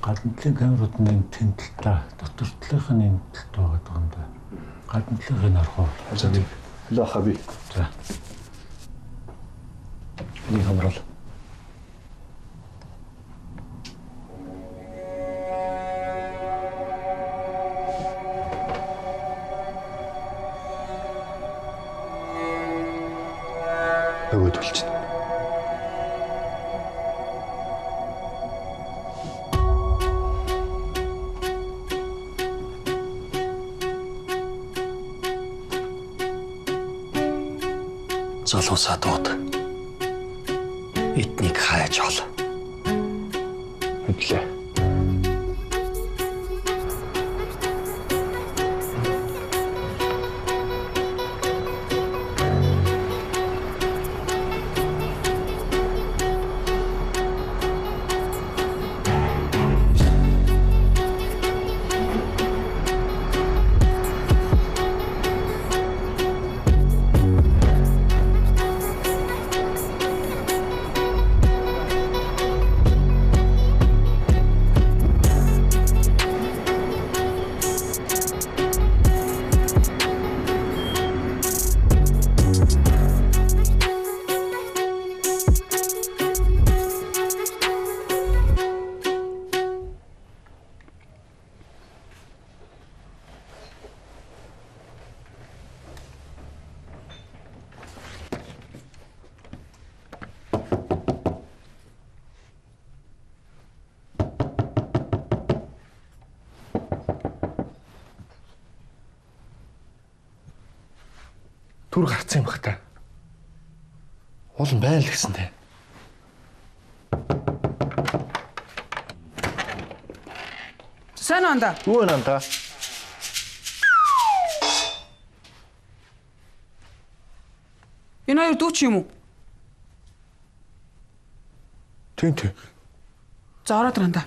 Гадналын камерууд нь тэнэлтээ, дотор талынх нь тэнэлт байгаа юм да. Гадналын арах уу? Hello хаби. За. Энийг хамрал. Өгөөд үлчинэ. Залуусаа дууд. Эднийг хайж ол. Мэдлээ. Түр гарцсан юм бах та. Уул нь байна л гэсэн те. Сайн онда. Юу нэ та? Энэ хоёр дүү чи юм уу? Тийм. За ороод ирэнда.